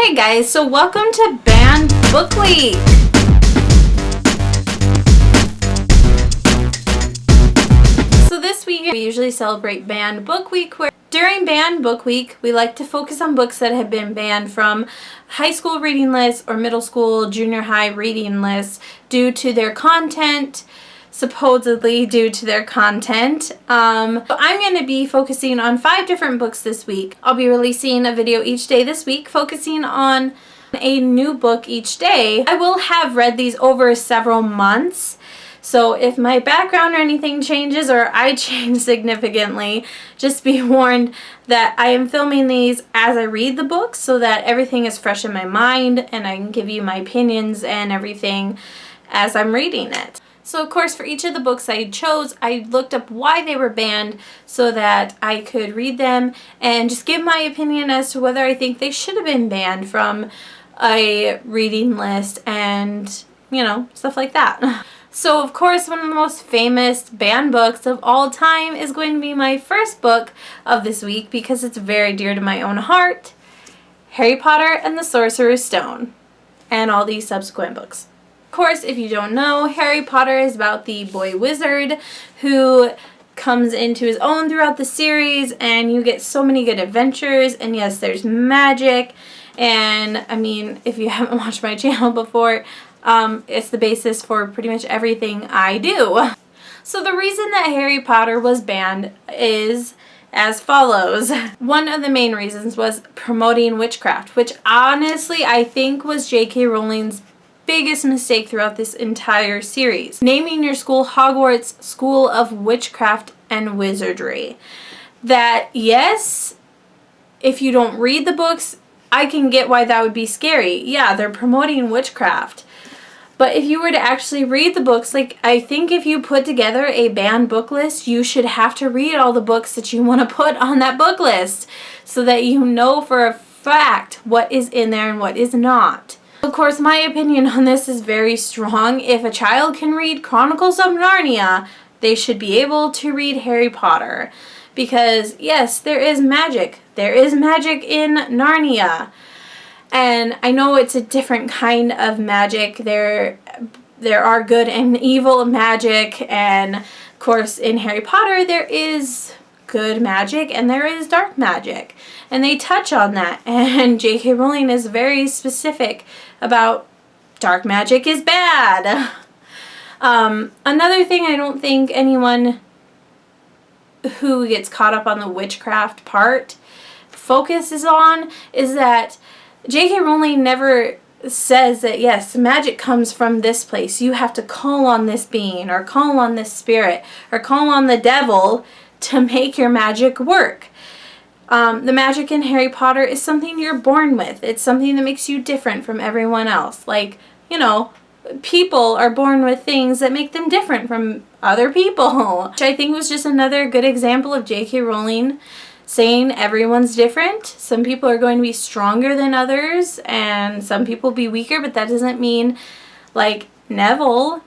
Hey guys, so welcome to Banned Book Week! So this week we usually celebrate Banned Book Week, where during Banned Book Week we like to focus on books that have been banned from high school reading lists or middle school, junior high reading lists due to their content. Supposedly due to their content. I'm going to be focusing on 5 different books this week. I'll be releasing a video each day this week focusing on a new book each day. I will have read these over several months, so if my background or anything changes or I change significantly, just be warned that I am filming these as I read the books so that everything is fresh in my mind and I can give you my opinions and everything as I'm reading it. So of course for each of the books I chose, I looked up why they were banned so that I could read them and just give my opinion as to whether I think they should have been banned from a reading list and, you know, stuff like that. So of course one of the most famous banned books of all time is going to be my first book of this week because it's very dear to my own heart, Harry Potter and the Sorcerer's Stone, and all these subsequent books. Of course, if you don't know, Harry Potter is about the boy wizard who comes into his own throughout the series, and you get so many good adventures, and yes, there's magic, and I mean, if you haven't watched my channel before, it's the basis for pretty much everything I do. So the reason that Harry Potter was banned is as follows. One of the main reasons was promoting witchcraft, which honestly I think was J.K. Rowling's biggest mistake throughout this entire series. Naming your school Hogwarts School of Witchcraft and Wizardry. That, yes, if you don't read the books, I can get why that would be scary. Yeah, they're promoting witchcraft. But if you were to actually read the books, like, I think if you put together a banned book list, you should have to read all the books that you want to put on that book list so that you know for a fact what is in there and what is not. Of course, my opinion on this is very strong. If a child can read Chronicles of Narnia, they should be able to read Harry Potter. Because, yes, there is magic. There is magic in Narnia. And I know it's a different kind of magic. There are good and evil magic. And, of course, in Harry Potter, there is good magic and there is dark magic. And they touch on that. And J.K. Rowling is very specific about dark magic is bad. Another thing I don't think anyone who gets caught up on the witchcraft part focuses on is that J.K. Rowling never says that, yes, magic comes from this place. You have to call on this being or call on this spirit or call on the devil to make your magic work. The magic in Harry Potter is something you're born with. It's something that makes you different from everyone else. Like, you know, people are born with things that make them different from other people. Which I think was just another good example of J.K. Rowling saying everyone's different. Some people are going to be stronger than others, and some people will be weaker, but that doesn't mean, like, Neville,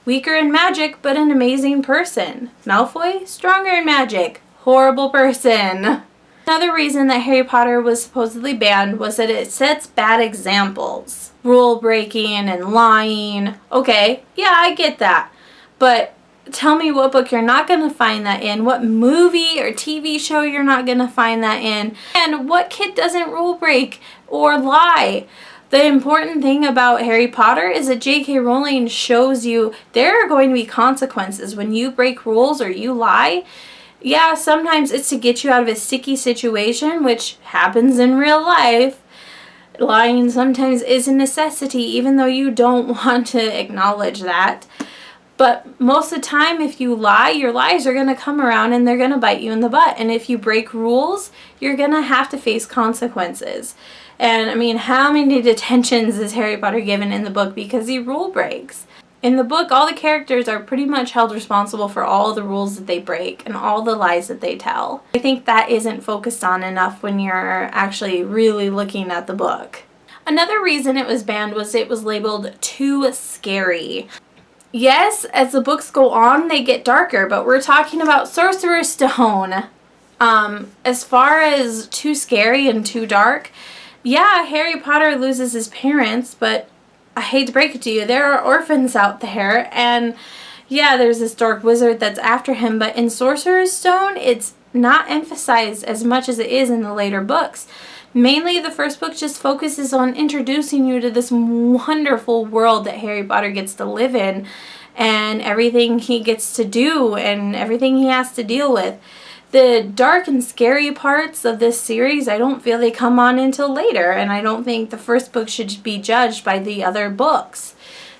weaker in magic, but an amazing person. Malfoy, stronger in magic, horrible person. Another reason that Harry Potter was supposedly banned was that it sets bad examples. Rule breaking and lying. Okay, yeah, I get that. But tell me what book you're not going to find that in, what movie or TV show you're not going to find that in, and what kid doesn't rule break or lie. The important thing about Harry Potter is that J.K. Rowling shows you there are going to be consequences when you break rules or you lie. Yeah, sometimes it's to get you out of a sticky situation, which happens in real life. Lying sometimes is a necessity, even though you don't want to acknowledge that. But most of the time, if you lie, your lies are going to come around and they're going to bite you in the butt. And if you break rules, you're going to have to face consequences. And I mean, how many detentions is Harry Potter given in the book because he rule breaks? In the book, all the characters are pretty much held responsible for all the rules that they break and all the lies that they tell. I think that isn't focused on enough when you're actually really looking at the book. Another reason it was banned was it was labeled too scary. Yes, as the books go on, they get darker, but we're talking about Sorcerer's Stone. As far as too scary and too dark, Yeah, Harry Potter loses his parents, but I hate to break it to you, there are orphans out there, and yeah, there's this dark wizard that's after him, but in Sorcerer's Stone, it's not emphasized as much as it is in the later books. Mainly, the first book just focuses on introducing you to this wonderful world that Harry Potter gets to live in, and everything he gets to do, and everything he has to deal with. The dark and scary parts of this series, I don't feel they come on until later, and I don't think the first book should be judged by the other books,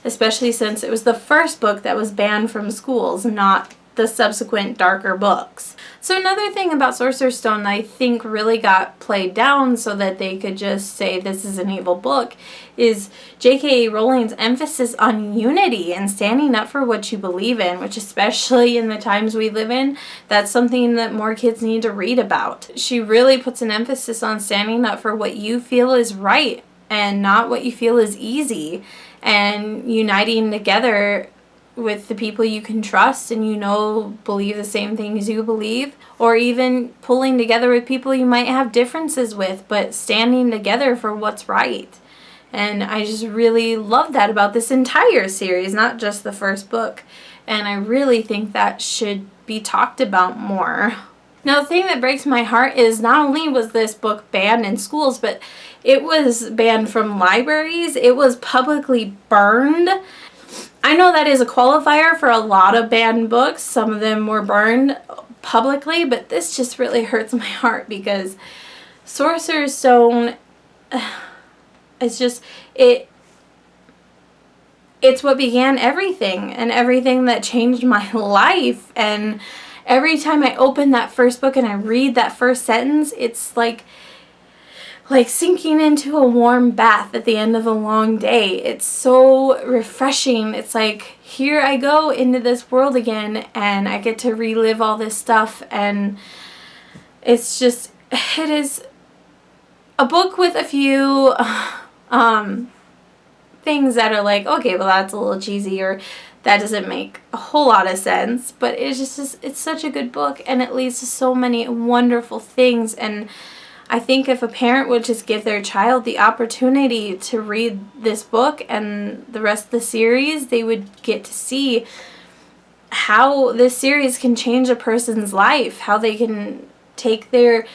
especially since it was the first book that was banned from schools, not the subsequent darker books. So another thing about Sorcerer's Stone that I think really got played down so that they could just say this is an evil book is J.K. Rowling's emphasis on unity and standing up for what you believe in, which especially in the times we live in, that's something that more kids need to read about. She really puts an emphasis on standing up for what you feel is right and not what you feel is easy, and uniting together with the people you can trust and believe the same things you believe, or even pulling together with people you might have differences with, but standing together for what's right. And I just really love that about this entire series, not just the first book. And I really think that should be talked about more. Now, the thing that breaks my heart is not only was this book banned in schools, but it was banned from libraries. It was publicly burned. I know that is a qualifier for a lot of banned books. Some of them were burned publicly, but this just really hurts my heart because Sorcerer's Stone, it's just, it's what began everything, and everything that changed my life. And every time I open that first book and I read that first sentence, it's like sinking into a warm bath at the end of a long day. It's so refreshing. It's like, here I go into this world again, and I get to relive all this stuff, and it's just, it is a book with a few things that are like, okay, well that's a little cheesy, or that doesn't make a whole lot of sense, but it's such a good book, and it leads to so many wonderful things. And I think if a parent would just give their child the opportunity to read this book and the rest of the series, they would get to see how this series can change a person's life, how they can take their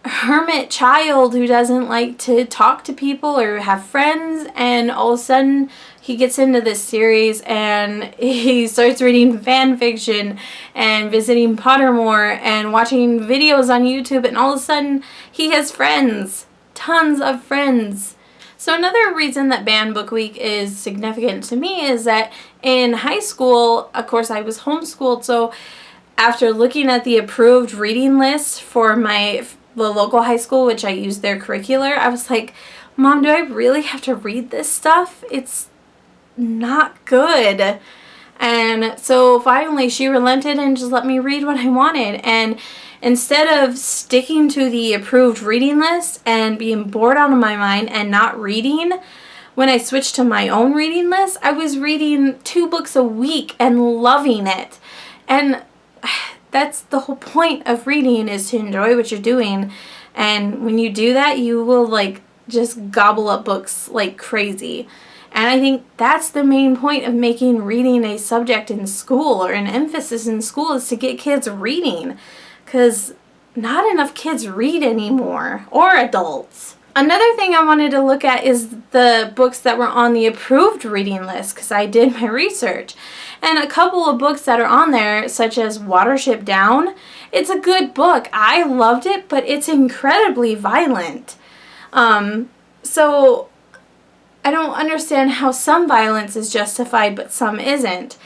hermit child who doesn't like to talk to people or have friends, and all of a sudden he gets into this series and he starts reading fan fiction and visiting Pottermore and watching videos on YouTube, and all of a sudden he has friends, tons of friends. So another reason that Banned Book Week is significant to me is that in high school, of course I was homeschooled, so after looking at the approved reading list for the local high school, which I used their curricular, I was like, Mom, do I really have to read this stuff? It's not good. And so finally she relented and just let me read what I wanted. And instead of sticking to the approved reading list and being bored out of my mind and not reading, when I switched to my own reading list, I was reading 2 books a week and loving it. And that's the whole point of reading, is to enjoy what you're doing. And when you do that, you will just gobble up books like crazy. And I think that's the main point of making reading a subject in school, or an emphasis in school, is to get kids reading. Because not enough kids read anymore, or adults. Another thing I wanted to look at is the books that were on the approved reading list, because I did my research. And a couple of books that are on there, such as Watership Down, it's a good book. I loved it, but it's incredibly violent. So I don't understand how some violence is justified, but some isn't.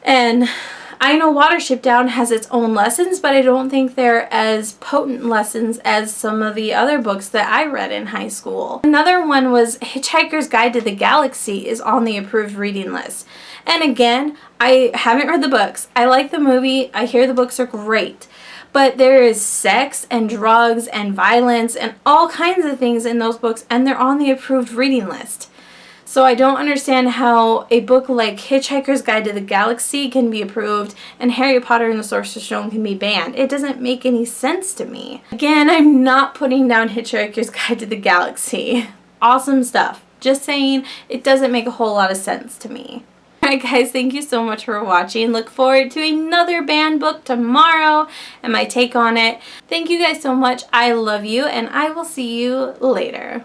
And I know Watership Down has its own lessons, but I don't think they're as potent lessons as some of the other books that I read in high school. Another one was Hitchhiker's Guide to the Galaxy is on the approved reading list. And again, I haven't read the books. I like the movie. I hear the books are great. But there is sex and drugs and violence and all kinds of things in those books, and they're on the approved reading list. So I don't understand how a book like Hitchhiker's Guide to the Galaxy can be approved and Harry Potter and the Sorcerer's Stone can be banned. It doesn't make any sense to me. Again, I'm not putting down Hitchhiker's Guide to the Galaxy. Awesome stuff. Just saying, it doesn't make a whole lot of sense to me. Alright guys, thank you so much for watching. Look forward to another banned book tomorrow and my take on it. Thank you guys so much. I love you and I will see you later.